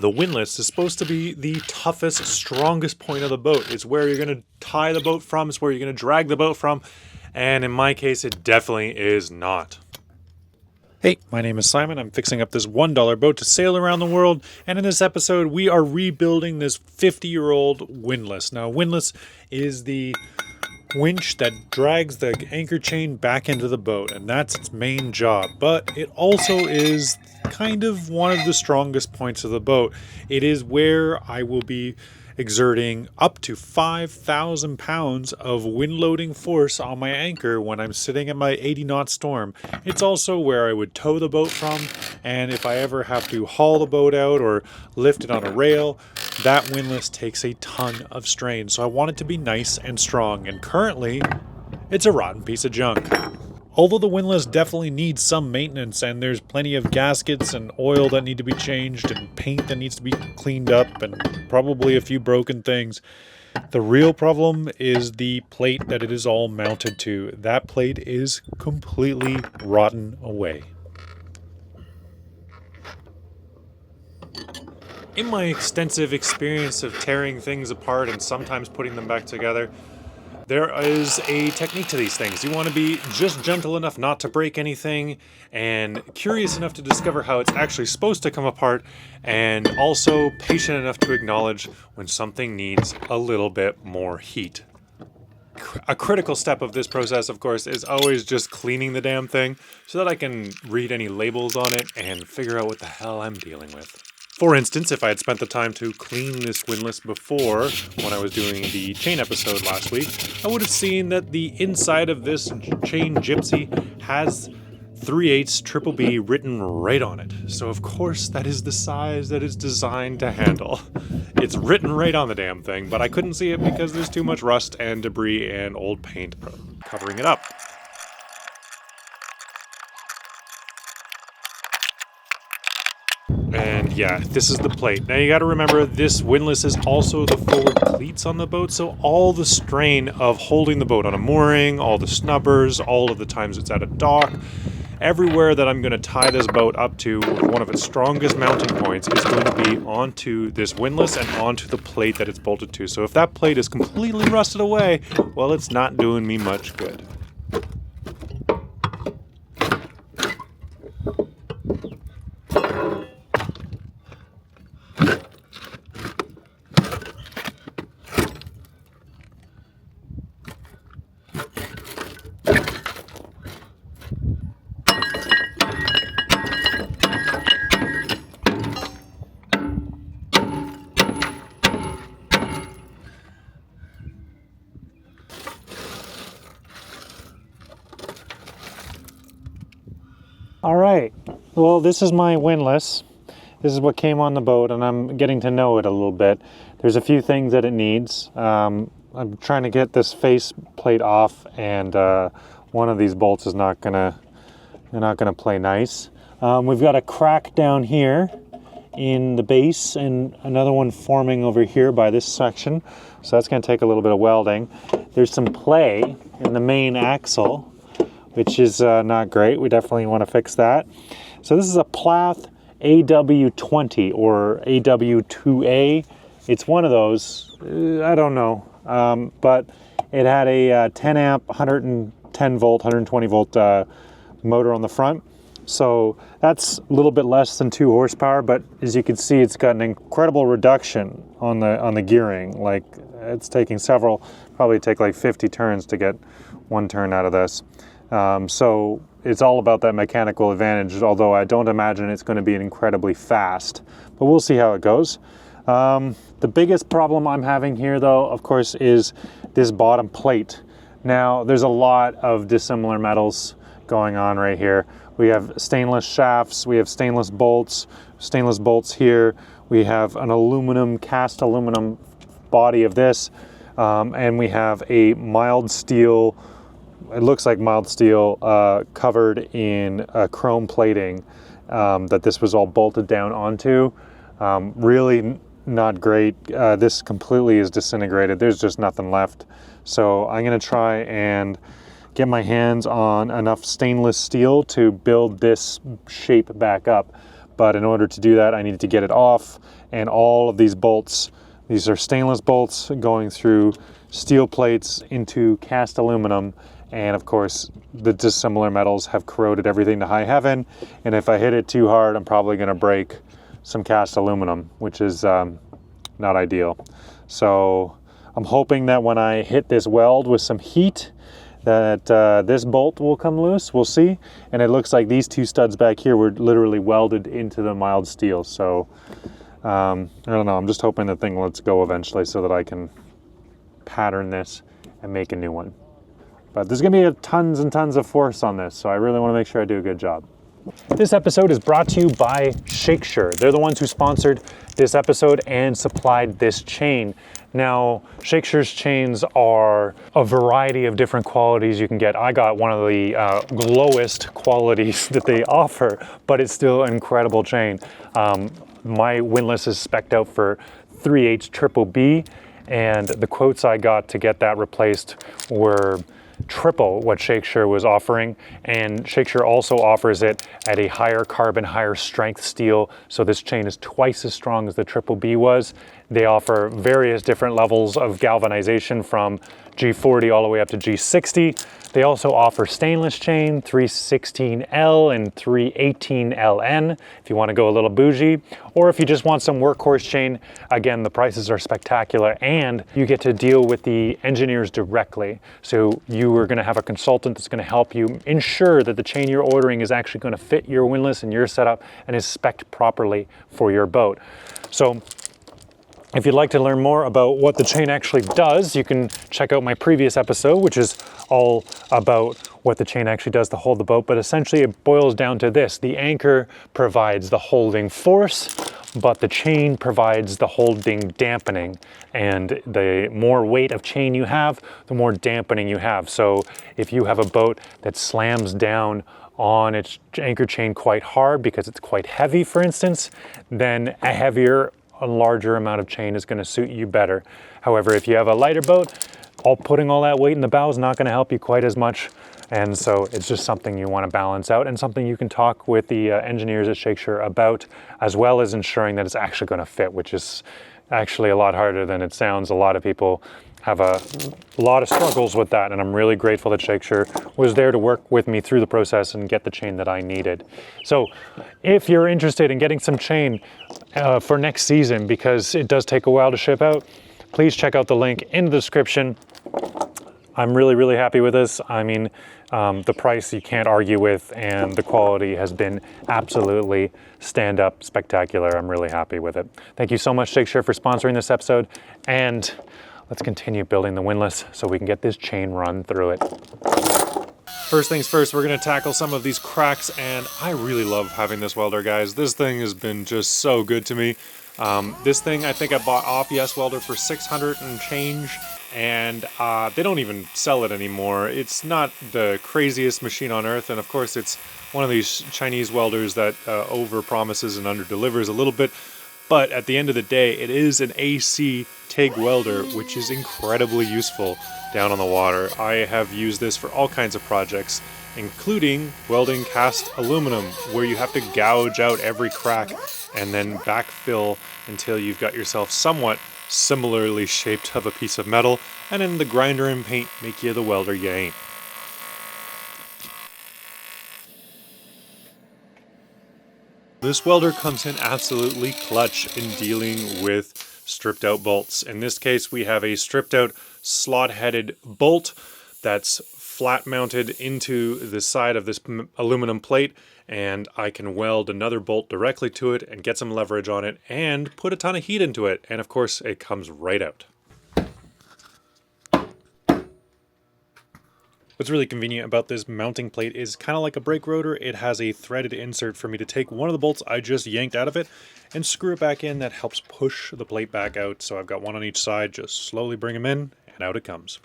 The windlass is supposed to be the toughest, strongest point of the boat. It's where you're going to tie the boat from, it's where you're going to drag the boat from, and in my case, it definitely is not. Hey, my name is Simon. I'm fixing up this $1 boat to sail around the world, and in this episode, we are rebuilding this 50-year-old windlass. Now, windlass is the winch that drags the anchor chain back into the boat, and that's its main job, but it also is kind of one of the strongest points of the boat. It is where I will be exerting up to 5,000 pounds of wind loading force on my anchor when I'm sitting at my 80-knot storm. It's also where I would tow the boat from, and if I ever have to haul the boat out or lift it on a rail, that windlass takes a ton of strain. So I want it to be nice and strong, and currently it's a rotten piece of junk. Although the windlass definitely needs some maintenance, and there's plenty of gaskets and oil that need to be changed and paint that needs to be cleaned up and probably a few broken things, the real problem is the plate that it is all mounted to. That plate is completely rotten away. In my extensive experience of tearing things apart and sometimes putting them back together, there is a technique to these things. You want to be just gentle enough not to break anything, and curious enough to discover how it's actually supposed to come apart, and also patient enough to acknowledge when something needs a little bit more heat. A critical step of this process, of course, is always just cleaning the damn thing so that I can read any labels on it and figure out what the hell I'm dealing with. For instance, if I had spent the time to clean this windlass before, when I was doing the chain episode last week, I would have seen that the inside of this chain gypsy has 3/8 triple B written right on it. So of course that is the size that it's designed to handle. It's written right on the damn thing, but I couldn't see it because there's too much rust and debris and old paint covering it up. And yeah, this is the plate. Now you got to remember, this windlass is also the forward cleats on the boat, so all the strain of holding the boat on a mooring, all the snubbers, all of the times it's at a dock, everywhere that I'm going to tie this boat up to, one of its strongest mounting points is going to be onto this windlass and onto the plate that it's bolted to. So if that plate is completely rusted away, well, it's not doing me much good. All right, well, this is my windlass. This is what came on the boat, and I'm getting to know it a little bit. There's a few things that it needs. I'm trying to get this face plate off, and one of these bolts is not gonna play nice. We've got a crack down here in the base, and another one forming over here by this section. So that's gonna take a little bit of welding. There's some play in the main axle, which is not great. We definitely want to fix that. So this is a Plath AW20 or AW2A. It's one of those, I don't know, but it had a 10 amp, 110 volt, 120 volt motor on the front. So that's a little bit less than 2 horsepower, but as you can see, it's got an incredible reduction on the gearing. Like, it's taking probably take like 50 turns to get one turn out of this. So it's all about that mechanical advantage, although I don't imagine it's going to be incredibly fast, but we'll see how it goes. The biggest problem I'm having here, though, of course, is this bottom plate. Now, there's a lot of dissimilar metals going on right here. We have stainless shafts, we have stainless bolts here, we have an cast aluminum body of this, and we have a mild steel, it looks like mild steel, covered in chrome plating that this was all bolted down onto. Really not great. This completely is disintegrated. There's just nothing left. So I'm going to try and get my hands on enough stainless steel to build this shape back up. but in order to do that, I needed to get it off, and all of these bolts, these are stainless bolts going through steel plates into cast aluminum, and of course the dissimilar metals have corroded everything to high heaven, and if I hit it too hard, I'm probably going to break some cast aluminum, which is not ideal. So I'm hoping that when I hit this weld with some heat, that this bolt will come loose. We'll see. And it looks like these two studs back here were literally welded into the mild steel. So I don't know, I'm just hoping the thing lets go eventually so that I can pattern this and make a new one. But there's gonna be tons and tons of force on this, so I really wanna make sure I do a good job. This episode is brought to you by Shakesure. They're the ones who sponsored this episode and supplied this chain. Now, Shakeshure's chains are a variety of different qualities you can get. I got one of the lowest qualities that they offer, but it's still an incredible chain. My Windlass is spec'd out for 3/8 triple B, and the quotes I got to get that replaced were triple what Shakesure was offering, and Shakesure also offers it at a higher carbon, higher strength steel, so this chain is twice as strong as the triple B was. They offer various different levels of galvanization from G40 all the way up to G60. They also offer stainless chain, 316L and 318LN, if you want to go a little bougie, or if you just want some workhorse chain. Again, the prices are spectacular, and you get to deal with the engineers directly. So you are going to have a consultant that's going to help you ensure that the chain you're ordering is actually going to fit your windlass and your setup and is spec'd properly for your boat. So if you'd like to learn more about what the chain actually does, you can check out my previous episode, which is all about what the chain actually does to hold the boat. But essentially it boils down to this. The anchor provides the holding force, but the chain provides the holding dampening. And the more weight of chain you have, the more dampening you have. So if you have a boat that slams down on its anchor chain quite hard because it's quite heavy, for instance, then a larger amount of chain is going to suit you better. However, if you have a lighter boat, putting all that weight in the bow is not going to help you quite as much. And so it's just something you want to balance out, and something you can talk with the engineers at Shakesure about, as well as ensuring that it's actually going to fit, which is actually a lot harder than it sounds. A lot of people have a lot of struggles with that, and I'm really grateful that Shakesure was there to work with me through the process and get the chain that I needed. So if you're interested in getting some chain for next season, because it does take a while to ship out, please check out the link in the description. I'm really, really happy with this. I mean, the price you can't argue with, and the quality has been absolutely stand-up spectacular. I'm really happy with it. Thank you so much, Shakesure, for sponsoring this episode, and let's continue building the windlass so we can get this chain run through it. First things first, we're gonna tackle some of these cracks, and I really love having this welder, guys. This thing has been just so good to me. This thing I think I bought off Yes Welder for 600 and change, and they don't even sell it anymore. It's not the craziest machine on earth, and of course it's one of these Chinese welders that over promises and under delivers a little bit. But at the end of the day, it is an AC TIG welder, which is incredibly useful down on the water. I have used this for all kinds of projects, including welding cast aluminum, where you have to gouge out every crack and then backfill until you've got yourself somewhat similarly shaped of a piece of metal, and then the grinder and paint make you the welder you ain't. This welder comes in absolutely clutch in dealing with stripped out bolts. In this case, we have a stripped out slot-headed bolt that's flat mounted into the side of this aluminum plate, and I can weld another bolt directly to it and get some leverage on it and put a ton of heat into it. And of course, it comes right out. What's really convenient about this mounting plate is kind of like a brake rotor. It has a threaded insert for me to take one of the bolts I just yanked out of it and screw it back in. That helps push the plate back out. So I've got one on each side, just slowly bring them in, and out it comes.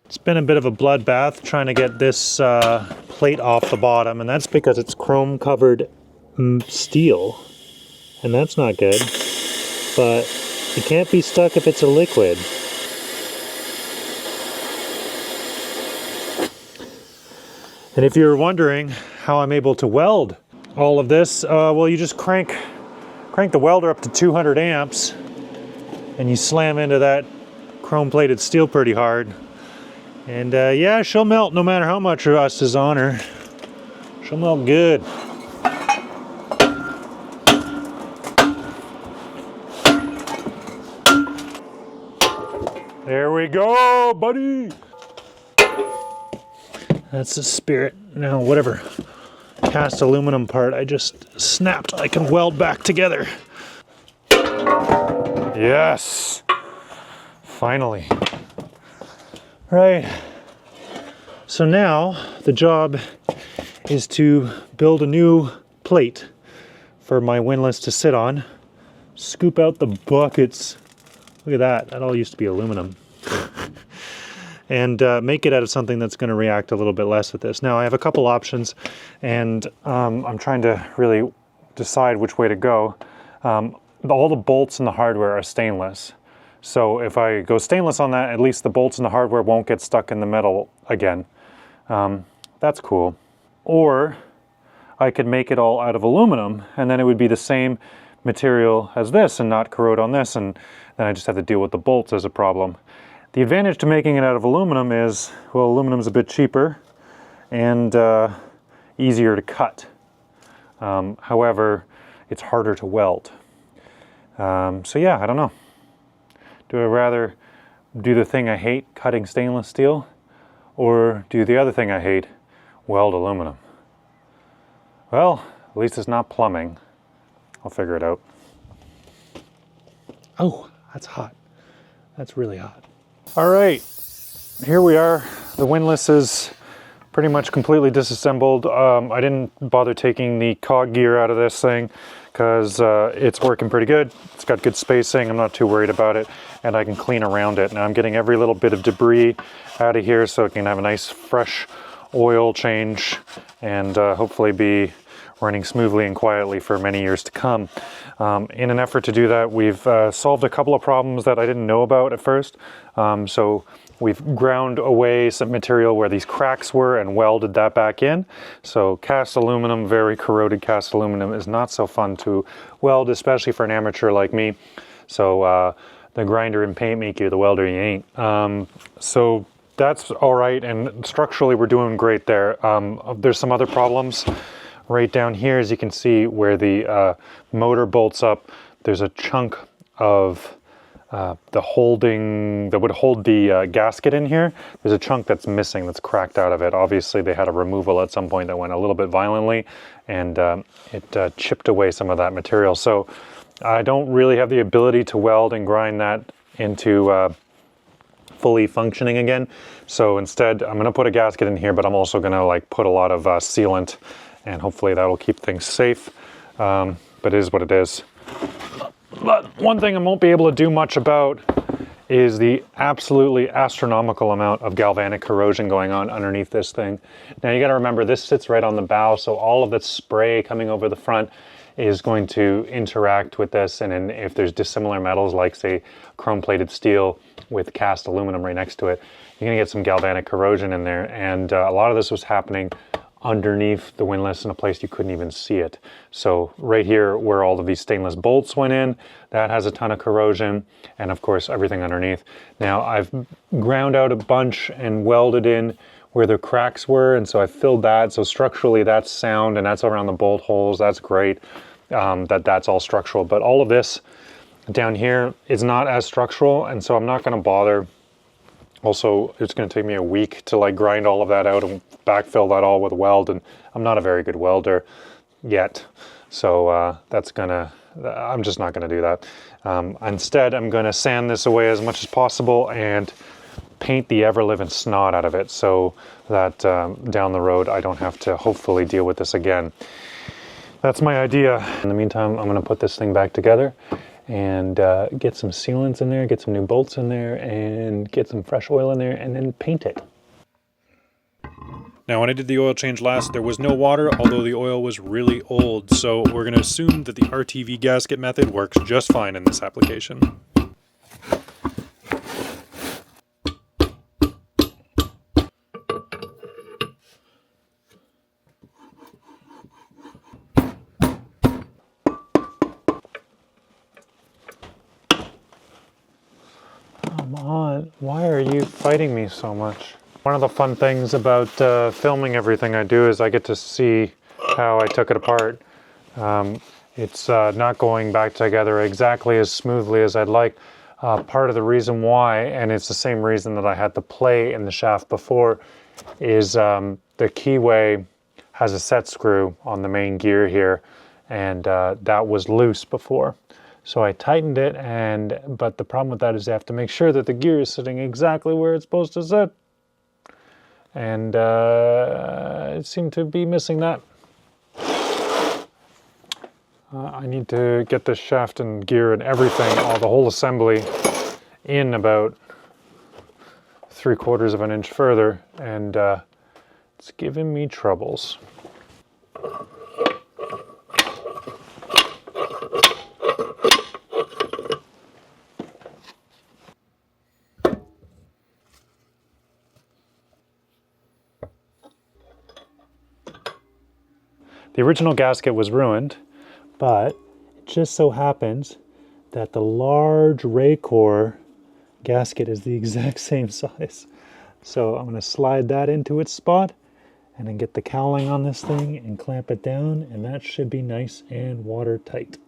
It's been a bit of a bloodbath trying to get this plate off the bottom, and that's because it's chrome covered steel, and that's not good. But it can't be stuck if it's a liquid. And if you're wondering how I'm able to weld all of this? Well, you just crank the welder up to 200 amps and you slam into that chrome-plated steel pretty hard. And yeah, she'll melt no matter how much rust is on her. She'll melt good. There we go, buddy. That's the spirit. Now, whatever cast aluminum part I just snapped, I can weld back together. Yes, finally. Right, so now the job is to build a new plate for my windlass to sit on. Scoop out the buckets. Look at that, that all used to be aluminum. And make it out of something that's going to react a little bit less with this. Now I have a couple options, and I'm trying to really decide which way to go. All the bolts and the hardware are stainless. So if I go stainless on that, at least the bolts and the hardware won't get stuck in the metal again. That's cool. Or I could make it all out of aluminum, and then it would be the same material as this and not corrode on this, and then I just have to deal with the bolts as a problem. The advantage to making it out of aluminum is, well, aluminum is a bit cheaper and easier to cut. However, it's harder to weld. So yeah, I don't know. Do I rather do the thing I hate, cutting stainless steel, or do the other thing I hate, weld aluminum? Well, at least it's not plumbing. I'll figure it out. Oh, that's hot. That's really hot. All right, here we are. The windlass is pretty much completely disassembled. I didn't bother taking the cog gear out of this thing because it's working pretty good. It's got good spacing. I'm not too worried about it, and I can clean around it. Now I'm getting every little bit of debris out of here so it can have a nice fresh oil change and hopefully be running smoothly and quietly for many years to come. In an effort to do that, we've solved a couple of problems that I didn't know about at first. So we've ground away some material where these cracks were and welded that back in. So cast aluminum, very corroded cast aluminum, is not so fun to weld, especially for an amateur like me. So the grinder and paint make you the welder you ain't. So that's all right, and structurally we're doing great there. There's some other problems. Right down here, as you can see, where the motor bolts up, there's a chunk of the holding that would hold the gasket in here. There's a chunk that's missing, that's cracked out of it. Obviously, they had a removal at some point that went a little bit violently, and it chipped away some of that material. So I don't really have the ability to weld and grind that into fully functioning again. So instead, I'm going to put a gasket in here, but I'm also going to like put a lot of sealant, and hopefully that will keep things safe, but it is what it is. But one thing I won't be able to do much about is the absolutely astronomical amount of galvanic corrosion going on underneath this thing. Now you got to remember, this sits right on the bow, so all of the spray coming over the front is going to interact with this, and then if there's dissimilar metals like, say, chrome-plated steel with cast aluminum right next to it, you're going to get some galvanic corrosion in there, and a lot of this was happening underneath the windlass in a place you couldn't even see it. So right here where all of these stainless bolts went in, that has a ton of corrosion, and of course everything underneath. Now I've ground out a bunch and welded in where the cracks were, and so I filled that, so structurally that's sound, and that's around the bolt holes. That's great, that's all structural, but all of this down here is not as structural, and so I'm not going to bother. Also, it's going to take me a week to like grind all of that out and backfill that all with weld, and I'm not a very good welder yet, so I'm just not going to do that. Instead, I'm going to sand this away as much as possible and paint the ever-living snot out of it, so that down the road I don't have to hopefully deal with this again. That's my idea. In the meantime, I'm going to put this thing back together and get some sealants in there, get some new bolts in there, and get some fresh oil in there, and then paint it. Now, when I did the oil change last, there was no water, although the oil was really old, so we're going to assume that the RTV gasket method works just fine in this application. Come on, why are you fighting me so much? One of the fun things about filming everything I do is I get to see how I took it apart. It's not going back together exactly as smoothly as I'd like. Part of the reason why, and it's the same reason that I had the play in the shaft before, is the keyway has a set screw on the main gear here, and that was loose before. So I tightened it, but the problem with that is you have to make sure that the gear is sitting exactly where it's supposed to sit. And it seemed to be missing that. I need to get the shaft and gear and everything, the whole assembly, in about 3/4 of an inch further, and it's giving me troubles. The original gasket was ruined, but it just so happens that the large Raycor gasket is the exact same size. So I'm going to slide that into its spot and then get the cowling on this thing and clamp it down, and that should be nice and watertight.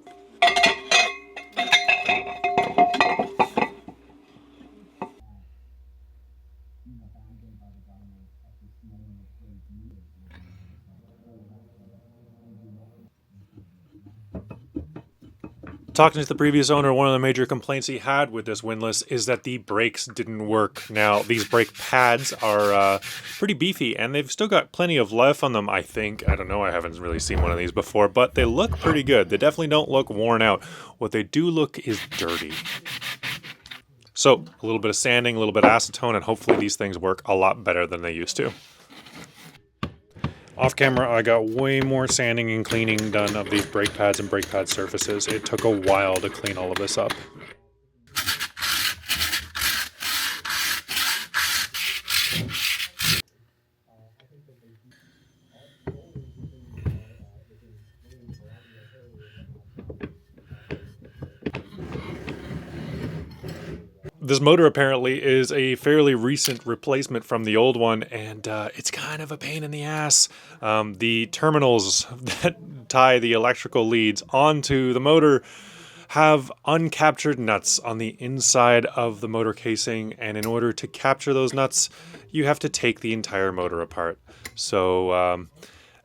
Talking to the previous owner, one of the major complaints he had with this windlass is that the brakes didn't work. Now, these brake pads are pretty beefy, and they've still got plenty of life on them, I think. I don't know, I haven't really seen one of these before, but they look pretty good. They definitely don't look worn out. What they do look is dirty. So, a little bit of sanding, a little bit of acetone, and hopefully these things work a lot better than they used to. Off camera, I got way more sanding and cleaning done of these brake pads and brake pad surfaces. It took a while to clean all of this up. This motor apparently is a fairly recent replacement from the old one, and it's kind of a pain in the ass. The terminals that tie the electrical leads onto the motor have uncaptured nuts on the inside of the motor casing, and in order to capture those nuts, you have to take the entire motor apart. So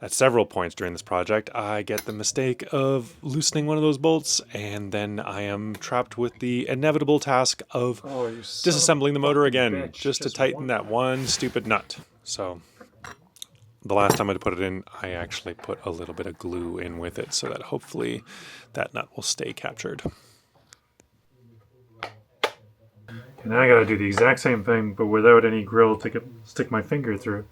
at several points during this project, I get the mistake of loosening one of those bolts, and then I am trapped with the inevitable task of disassembling the motor again, just to tighten that one stupid nut. So the last time I put it in, I actually put a little bit of glue in with it so that hopefully that nut will stay captured. And now I gotta do the exact same thing, but without any grill to stick my finger through.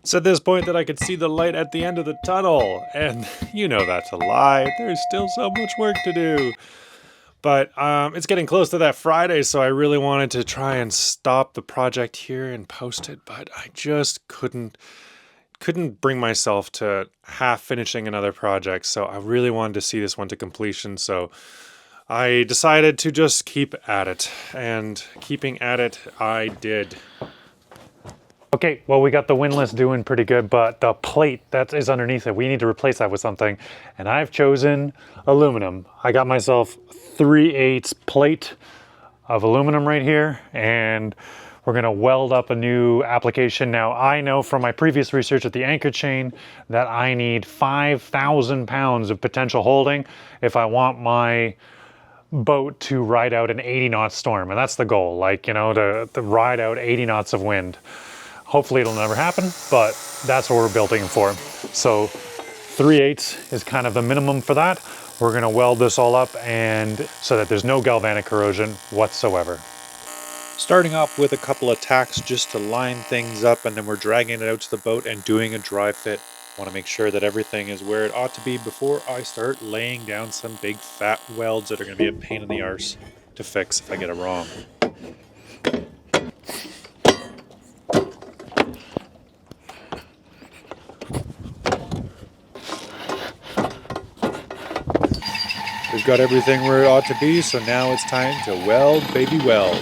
It's at this point that I could see the light at the end of the tunnel, and you know that's a lie. There's still so much work to do. But it's getting close to that Friday, so I really wanted to try and stop the project here and post it, but I just couldn't bring myself to half finishing another project, so I really wanted to see this one to completion, so I decided to just keep at it, and keeping at it, I did. Okay, well, we got the windlass doing pretty good, but the plate that is underneath it, we need to replace that with something. And I've chosen aluminum. I got myself 3/8 plate of aluminum right here, and we're gonna weld up a new application. Now, I know from my previous research at the anchor chain that I need 5,000 pounds of potential holding if I want my boat to ride out an 80-knot storm. And that's the goal, like, you know, to ride out 80 knots of wind. Hopefully it'll never happen, but that's what we're building for. So 3/8 is kind of the minimum for that. We're gonna weld this all up and so that there's no galvanic corrosion whatsoever. Starting off with a couple of tacks just to line things up, and then we're dragging it out to the boat and doing a dry fit. Want to make sure that everything is where it ought to be before I start laying down some big fat welds that are going to be a pain in the arse. to fix if I get it wrong. We've got everything where it ought to be, so now it's time to weld, baby, weld.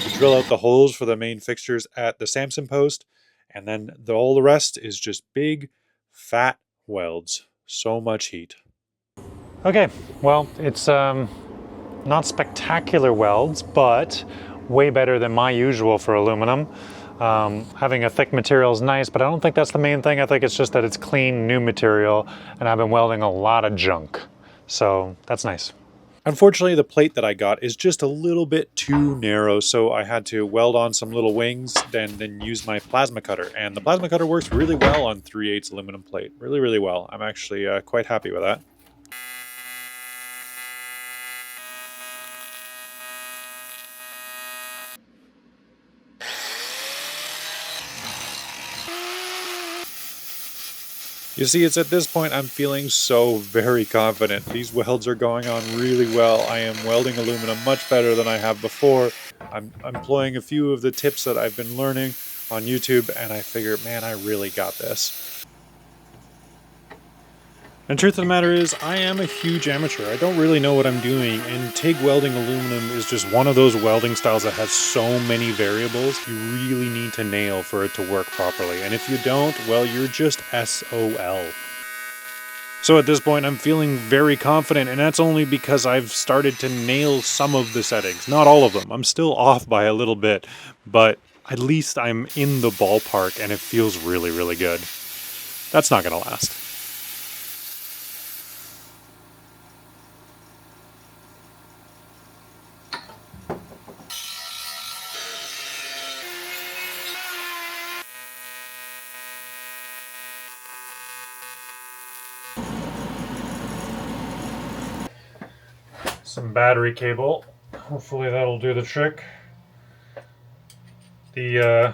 We drill out the holes for the main fixtures at the Samson post, and then all the rest is just big, fat welds. So much heat. Okay, well, it's not spectacular welds, but way better than my usual for aluminum. Having a thick material is nice, but I don't think that's the main thing. I think it's just that it's clean, new material, and I've been welding a lot of junk. So that's nice. Unfortunately, the plate that I got is just a little bit too narrow, so I had to weld on some little wings, then use my plasma cutter. And the plasma cutter works really well on 3/8 aluminum plate. Really, really well. I'm actually quite happy with that. You see, it's at this point I'm feeling so very confident. These welds are going on really well. I am welding aluminum much better than I have before. I'm employing a few of the tips that I've been learning on YouTube, and I figure, man, I really got this. And truth of the matter is, I am a huge amateur. I don't really know what I'm doing, and TIG welding aluminum is just one of those welding styles that has so many variables you really need to nail for it to work properly. And if you don't, well, you're just SOL. So at this point, I'm feeling very confident, and that's only because I've started to nail some of the settings. Not all of them. I'm still off by a little bit, but at least I'm in the ballpark, and it feels really, really good. That's not going to last. Some battery cable. Hopefully that'll do the trick. The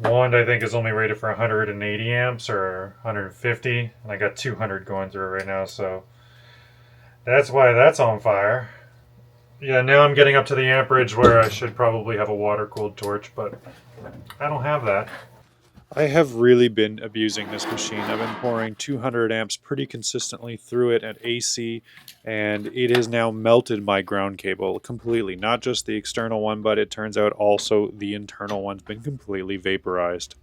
wand I think is only rated for 180 amps or 150, and I got 200 going through it right now, so that's why that's on fire. Yeah, now I'm getting up to the amperage where I should probably have a water-cooled torch, but I don't have that. I have really been abusing this machine. I've been pouring 200 amps pretty consistently through it at AC, and it has now melted my ground cable completely. Not just the external one, but it turns out also the internal one's been completely vaporized.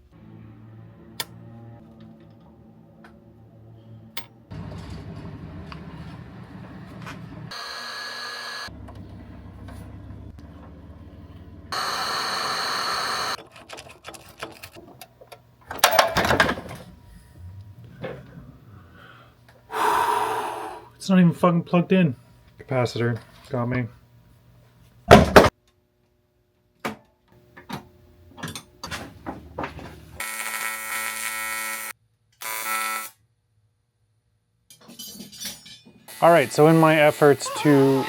It's not even fucking plugged in. Capacitor got me. Alright, so in my efforts to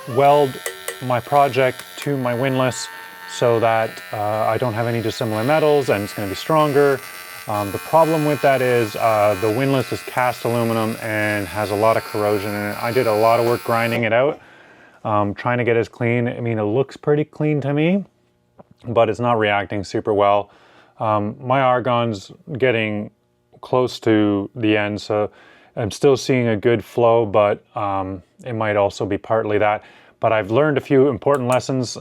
weld my project to my windlass so that I don't have any dissimilar metals and it's going to be stronger. The problem with that is the windlass is cast aluminum and has a lot of corrosion in it. I did a lot of work grinding it out, trying to get it as clean. I mean, it looks pretty clean to me, but it's not reacting super well. My argon's getting close to the end, so I'm still seeing a good flow, but it might also be partly that. But I've learned a few important lessons.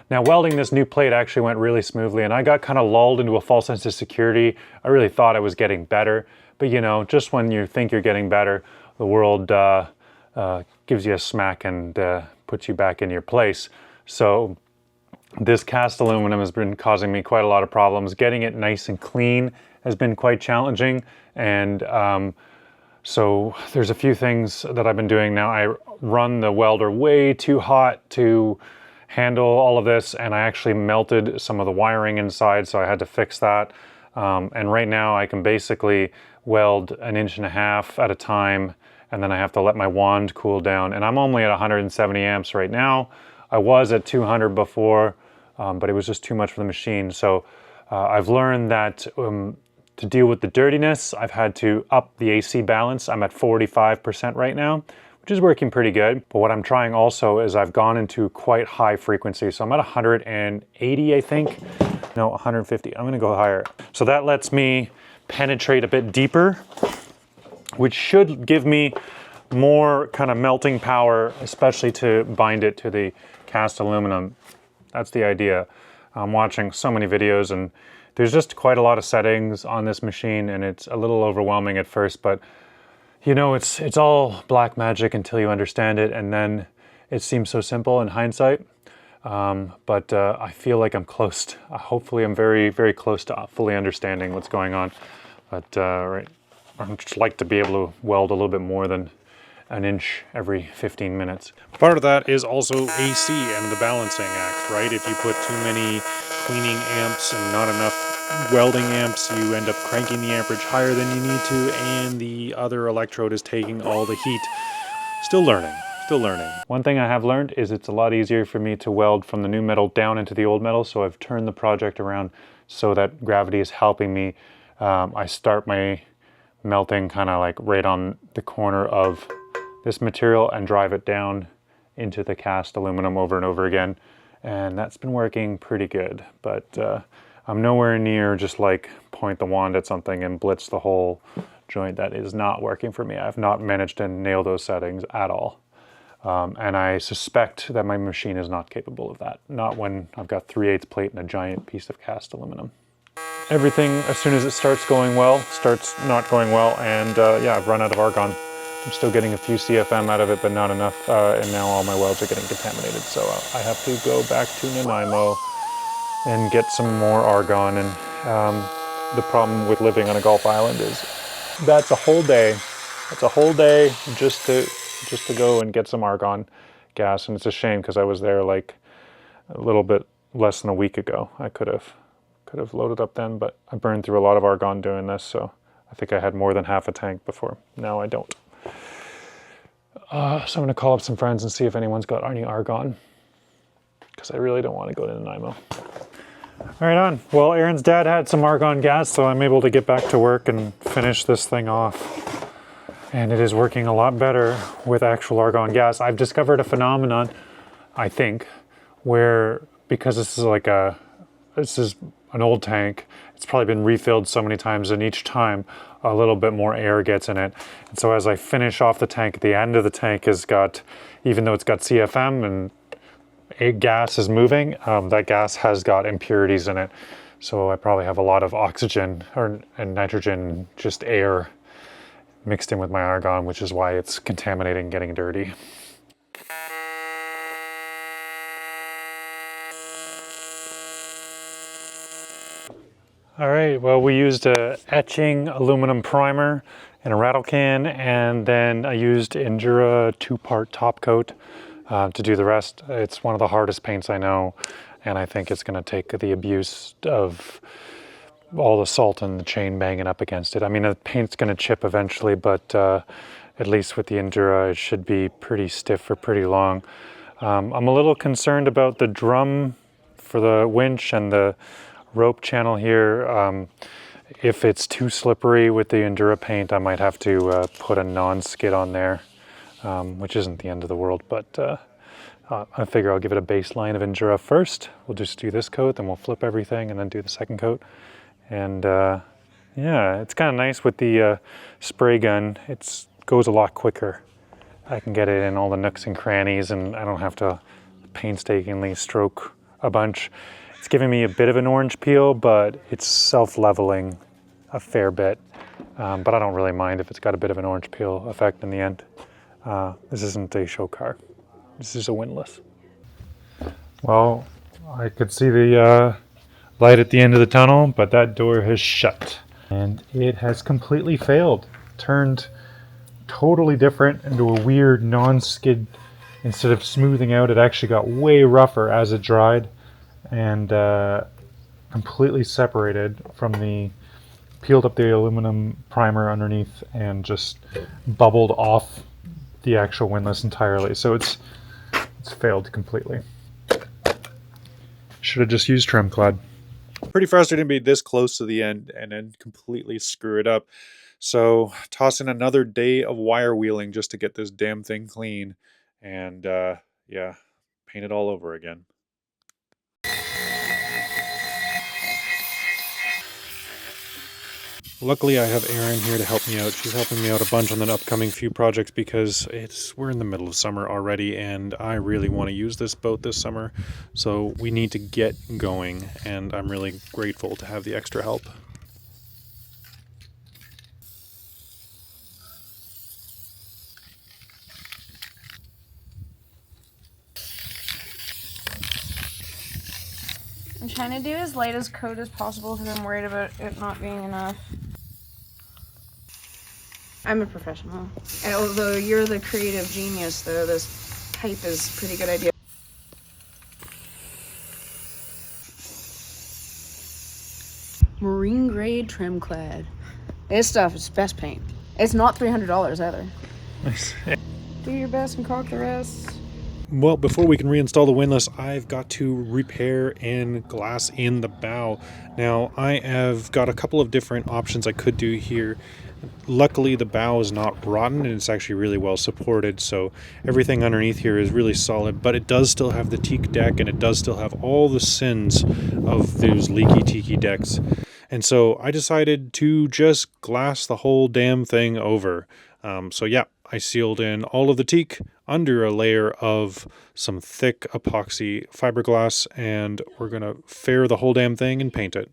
Now, welding this new plate actually went really smoothly, and I got kind of lulled into a false sense of security. I really thought I was getting better, but you know, just when you think you're getting better, the world gives you a smack and puts you back in your place. So this cast aluminum has been causing me quite a lot of problems. Getting it nice and clean has been quite challenging, and so there's a few things that I've been doing now. I run the welder way too hot to handle all of this, and I actually melted some of the wiring inside, so I had to fix that. And right now I can basically weld 1.5 inches at a time, and then I have to let my wand cool down. And I'm only at 170 amps right now. I was at 200 before, but it was just too much for the machine. So I've learned that to deal with the dirtiness, I've had to up the AC balance. I'm at 45% right now, which is working pretty good. But what I'm trying also is I've gone into quite high frequency. So I'm at 180, I think. No, 150. I'm gonna go higher. So that lets me penetrate a bit deeper, which should give me more kind of melting power, especially to bind it to the cast aluminum. That's the idea. I'm watching so many videos and there's just quite a lot of settings on this machine and it's a little overwhelming at first, but you know, it's all black magic until you understand it, and then it seems so simple in hindsight. But I feel like I'm close. Hopefully I'm very, very close to fully understanding what's going on. But right, I'd just like to be able to weld a little bit more than an inch every 15 minutes. Part of that is also AC and the balancing act, right? If you put too many cleaning amps and not enough welding amps, you end up cranking the amperage higher than you need to, and the other electrode is taking all the heat. Still learning, still learning. One thing I have learned is it's a lot easier for me to weld from the new metal down into the old metal, so I've turned the project around so that gravity is helping me. I start my melting kind of like right on the corner of this material and drive it down into the cast aluminum over and over again, and that's been working pretty good. But I'm nowhere near just like point the wand at something and blitz the whole joint. That is not working for me. I've not managed to nail those settings at all. And I suspect that my machine is not capable of that. Not when I've got 3/8 plate and a giant piece of cast aluminum. Everything, as soon as it starts going well, starts not going well, and yeah, I've run out of argon. I'm still getting a few CFM out of it, but not enough, and now all my welds are getting contaminated, so I have to go back to Nanaimo and get some more argon. And the problem with living on a Gulf island is that's a whole day. That's a whole day just to go and get some argon gas, and it's a shame because I was there like a little bit less than a week ago. I could have loaded up then, but I burned through a lot of argon doing this, so I think I had more than half a tank before. Now I don't. So I'm going to call up some friends and see if anyone's got any argon, because I really don't want to go to Nanaimo. All right, on. Well, Aaron's dad had some argon gas, so I'm able to get back to work and finish this thing off. And it is working a lot better with actual argon gas. I've discovered a phenomenon, I think, where because this is an old tank, it's probably been refilled so many times, and each time a little bit more air gets in it. And so as I finish off the tank, the end of the tank has got, even though it's got CFM and gas is moving, that gas has got impurities in it. So I probably have a lot of oxygen and nitrogen, just air mixed in with my argon, which is why it's contaminating, getting dirty. All right, well, we used a etching aluminum primer and a rattle can, and then I used Endura 2-part top coat to do the rest. It's one of the hardest paints I know, and I think it's going to take the abuse of all the salt and the chain banging up against it. I mean, the paint's going to chip eventually, but at least with the Endura, it should be pretty stiff for pretty long. I'm a little concerned about the drum for the winch and the rope channel here. If it's too slippery with the Endura paint, I might have to put a non-skid on there, which isn't the end of the world, but I figure I'll give it a baseline of Endura first. We'll just do this coat, then we'll flip everything and then do the second coat. And yeah, it's kind of nice with the spray gun. It goes a lot quicker. I can get it in all the nooks and crannies, and I don't have to painstakingly stroke a bunch. It's giving me a bit of an orange peel, but it's self-leveling a fair bit. But I don't really mind if it's got a bit of an orange peel effect in the end. This isn't a show car. This is a Windlass. Well, I could see the light at the end of the tunnel, but that door has shut. And it has completely failed. Turned totally different into a weird non-skid. Instead of smoothing out, it actually got way rougher as it dried, and completely separated from the, peeled up the aluminum primer underneath and just bubbled off the actual windlass entirely. So it's failed completely. Should have just used trim clad. Pretty frustrating to be this close to the end and then completely screw it up. So toss in another day of wire wheeling just to get this damn thing clean, and yeah, paint it all over again. Luckily, I have Erin here to help me out. She's helping me out a bunch on the upcoming few projects because we're in the middle of summer already, and I really want to use this boat this summer. So we need to get going, and I'm really grateful to have the extra help. I'm trying to do as light as coat as possible because I'm worried about it not being enough. I'm a professional. And although you're the creative genius, though, this pipe is a pretty good idea. Marine grade trim clad. This stuff is best paint. It's not $300 either. Nice. Do your best and caulk the rest. Well, before we can reinstall the windlass, I've got to repair and glass in the bow. Now, I have got a couple of different options I could do here. Luckily, the bow is not rotten and it's actually really well supported, so everything underneath here is really solid, but it does still have the teak deck and it does still have all the sins of those leaky tiki decks. And so I decided to just glass the whole damn thing over. So yeah, I sealed in all of the teak under a layer of some thick epoxy fiberglass, and we're gonna fair the whole damn thing and paint it.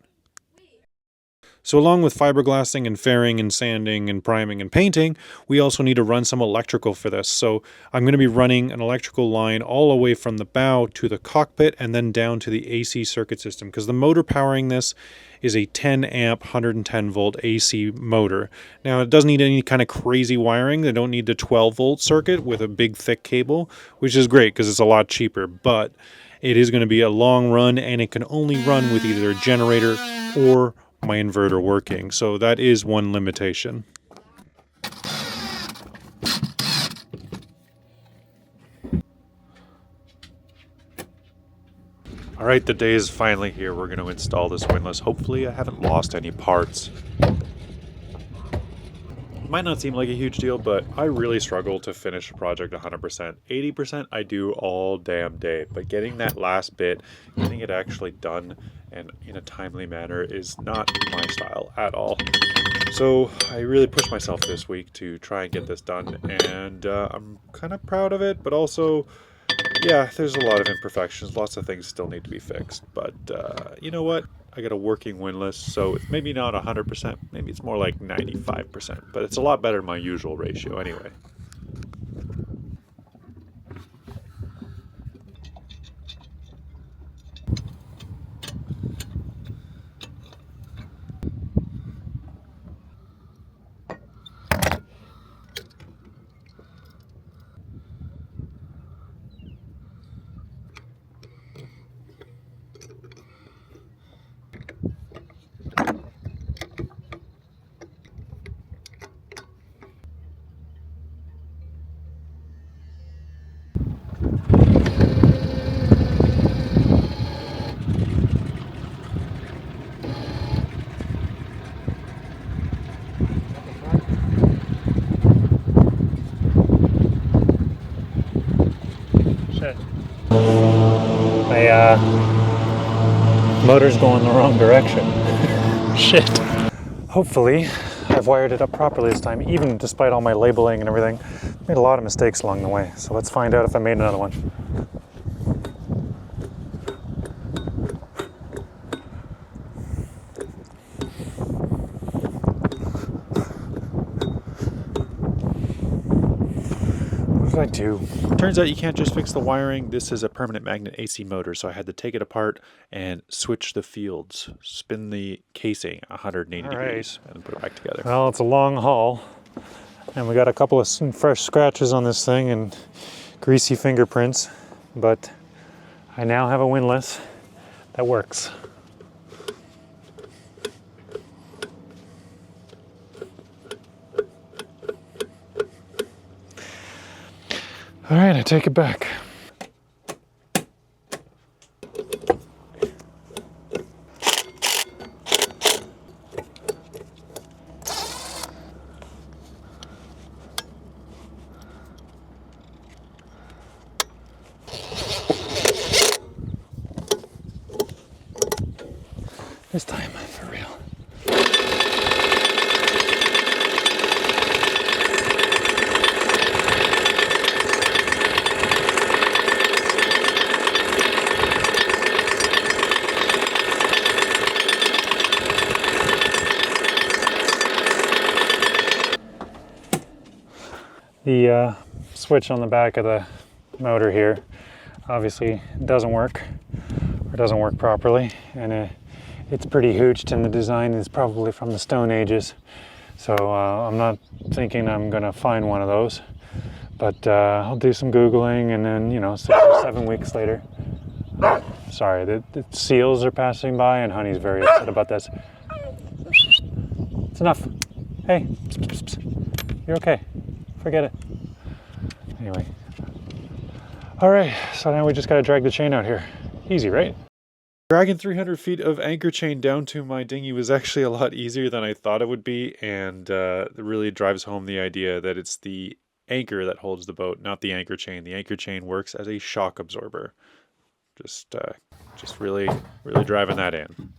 So along with fiberglassing and fairing and sanding and priming and painting, we also need to run some electrical for this. So I'm going to be running an electrical line all the way from the bow to the cockpit and then down to the AC circuit system, because the motor powering this is a 10 amp 110 volt AC motor. Now it doesn't need any kind of crazy wiring. They don't need the 12 volt circuit with a big thick cable, which is great because it's a lot cheaper, but it is going to be a long run and it can only run with either a generator or my inverter working, so that is one limitation. All right, the day is finally here. We're going to install this windlass. Hopefully I haven't lost any parts. It might not seem like a huge deal, but I really struggle to finish a project 100%. 80% I do all damn day, but getting that last bit, getting it actually done and in a timely manner is not my style at all. So I really pushed myself this week to try and get this done, and I'm kind of proud of it, but also, yeah, there's a lot of imperfections, lots of things still need to be fixed, but you know what? I got a working windlass, so it's maybe not 100%, maybe it's more like 95%, but it's a lot better than my usual ratio anyway. Shit. My motor's going the wrong direction. Shit. Hopefully, I've wired it up properly this time, even despite all my labeling and everything. Made a lot of mistakes along the way, so let's find out if I made another one. What did I do? Turns out you can't just fix the wiring. This is a permanent magnet AC motor, so I had to take it apart and switch the fields, spin the casing 180 degrees, and then put it back together. Well, it's a long haul, and we got a couple of fresh scratches on this thing and greasy fingerprints, but I now have a windlass that works. All right, I take it back. This time, for real. The switch on the back of the motor here obviously doesn't work, or doesn't work properly, and it's pretty hooched, and the design is probably from the Stone Ages. So I'm not thinking I'm gonna find one of those, but I'll do some Googling, and then, you know, 6 or 7 weeks later. Sorry, the seals are passing by, and Honey's very upset about this. It's enough. Hey, you're okay. Forget it. Anyway. All right, so now we just gotta drag the chain out here. Easy, right? Dragging 300 feet of anchor chain down to my dinghy was actually a lot easier than I thought it would be, and it really drives home the idea that it's the anchor that holds the boat, not the anchor chain. The anchor chain works as a shock absorber. Just really driving that in.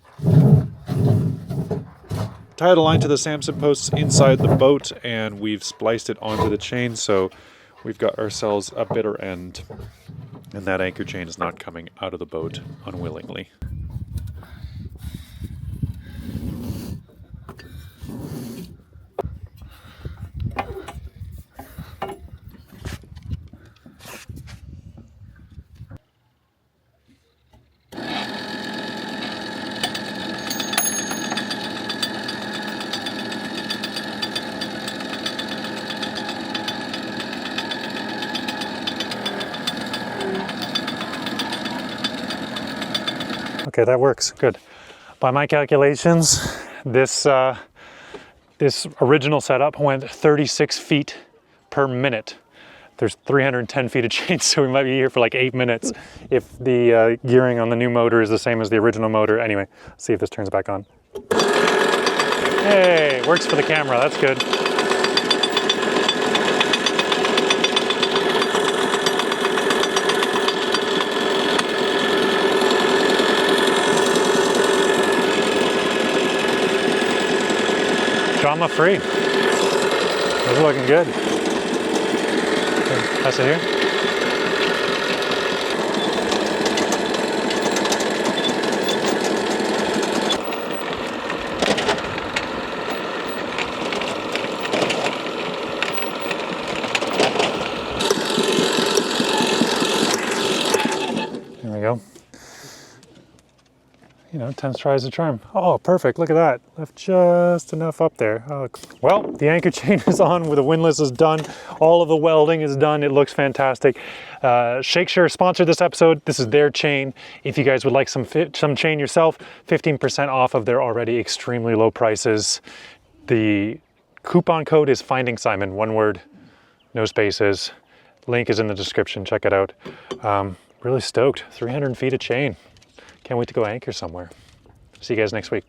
Tied a line to the Samson posts inside the boat, and we've spliced it onto the chain, so we've got ourselves a bitter end, and that anchor chain is not coming out of the boat unwillingly. Okay, that works, good. By my calculations, this original setup went 36 feet per minute. There's 310 feet of chain, so we might be here for like 8 minutes if the gearing on the new motor is the same as the original motor. Anyway, let's see if this turns back on. Hey, works for the camera, that's good. Drama free. This is looking good. Pass it here. There we go. You know, 10 tries a charm. Oh, perfect, look at that. Left just enough up there. Oh, well, the anchor chain is on, the windlass is done. All of the welding is done. It looks fantastic. Shakespeare sponsored this episode. This is their chain. If you guys would like some chain yourself, 15% off of their already extremely low prices. The coupon code is Finding Simon, one word, no spaces. Link is in the description, check it out. Really stoked, 300 feet of chain. Can't wait to go anchor somewhere. See you guys next week.